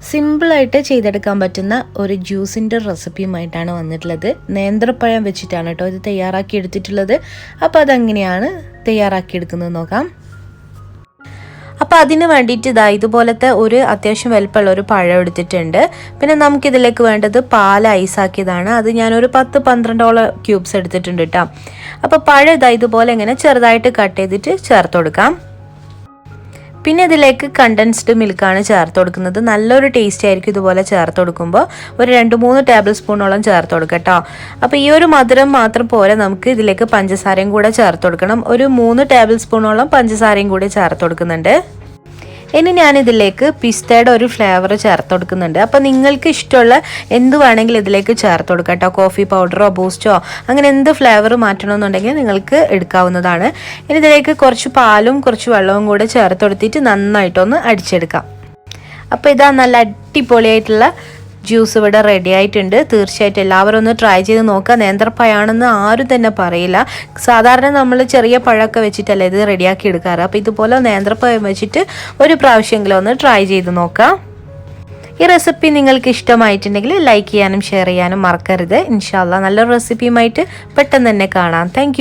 സിമ്പിളായിട്ട് ചെയ്തെടുക്കാൻ പറ്റുന്ന ഒരു ജ്യൂസിൻ്റെ റെസിപ്പിയുമായിട്ടാണ് വന്നിട്ടുള്ളത്. നേന്ത്രപ്പഴം വെച്ചിട്ടാണ് കേട്ടോ ഇത് തയ്യാറാക്കി എടുത്തിട്ടുള്ളത്. അപ്പോൾ അതെങ്ങനെയാണ് തയ്യാറാക്കിയെടുക്കുന്നത് നോക്കാം. അപ്പോൾ അതിന് വേണ്ടിയിട്ട് ഇതുപോലത്തെ ഒരു അത്യാവശ്യം വലുപ്പമുള്ള ഒരു പഴം എടുത്തിട്ടുണ്ട്. പിന്നെ നമുക്കിതിലേക്ക് വേണ്ടത് പാൽ ഐസാക്കിയതാണ്. അത് ഞാനൊരു 10-12 ക്യൂബ്സ് എടുത്തിട്ടുണ്ട് കേട്ടോ. അപ്പോൾ പഴം ഇതുപോലെ ഇങ്ങനെ ചെറുതായിട്ട് കട്ട് ചെയ്തിട്ട് ചേർത്ത് കൊടുക്കാം. പിന്നെ ഇതിലേക്ക് കണ്ടൻസ്ഡ് മിൽക്കാണ് ചേർത്ത് കൊടുക്കുന്നത്. നല്ലൊരു ടേസ്റ്റ് ആയിരിക്കും ഇതുപോലെ ചേർത്ത് കൊടുക്കുമ്പോൾ. ഒരു 2-3 ടേബിൾ സ്പൂണോളം ചേർത്ത് കൊടുക്കാം കേട്ടോ. അപ്പോൾ ഈ ഒരു മധുരം മാത്രം പോരെ, നമുക്ക് ഇതിലേക്ക് പഞ്ചസാരയും കൂടെ ചേർത്ത് കൊടുക്കണം. ഒരു 3 ടേബിൾ സ്പൂണോളം പഞ്ചസാരയും കൂടി ചേർത്ത് കൊടുക്കുന്നുണ്ട്. ഇനി ഞാനിതിലേക്ക് പിസ്തയുടെ ഒരു ഫ്ലേവർ ചേർത്ത് കൊടുക്കുന്നുണ്ട്. അപ്പോൾ നിങ്ങൾക്ക് ഇഷ്ടമുള്ള എന്ത് വേണമെങ്കിലും ഇതിലേക്ക് ചേർത്ത് കൊടുക്കാം കേട്ടോ. കോഫി പൗഡറോ ബൂസ്റ്റോ അങ്ങനെ എന്ത് ഫ്ലേവർ മാറ്റണമെന്നുണ്ടെങ്കിൽ നിങ്ങൾക്ക് എടുക്കാവുന്നതാണ്. ഇനി ഇതിലേക്ക് കുറച്ച് പാലും കുറച്ച് വെള്ളവും കൂടെ ചേർത്ത് കൊടുത്തിട്ട് നന്നായിട്ടൊന്ന് അടിച്ചെടുക്കാം. അപ്പോൾ ഇതാ നല്ല അടിപൊളിയായിട്ടുള്ള ജ്യൂസ് ഇവിടെ റെഡി ആയിട്ടുണ്ട്. തീർച്ചയായിട്ടും എല്ലാവരും ഒന്ന് ട്രൈ ചെയ്ത് നോക്കുക. നേന്ത്രപ്പഴമാണെന്ന് ആരും തന്നെ പറയില്ല. സാധാരണ നമ്മൾ ചെറിയ പഴമൊക്കെ വെച്ചിട്ടല്ലേ ഇത് റെഡിയാക്കി എടുക്കാറ്. അപ്പോൾ ഇതുപോലെ നേന്ത്രപ്പഴം വെച്ചിട്ട് ഒരു പ്രാവശ്യമെങ്കിലും ഒന്ന് ട്രൈ ചെയ്ത് നോക്കുക. ഈ റെസിപ്പി നിങ്ങൾക്ക് ഇഷ്ടമായിട്ടുണ്ടെങ്കിൽ ലൈക്ക് ചെയ്യാനും ഷെയർ ചെയ്യാനും മറക്കരുത്. ഇൻഷാ അല്ലാഹ് നല്ലൊരു റെസിപ്പിയുമായിട്ട് പെട്ടെന്ന് തന്നെ കാണാം. താങ്ക്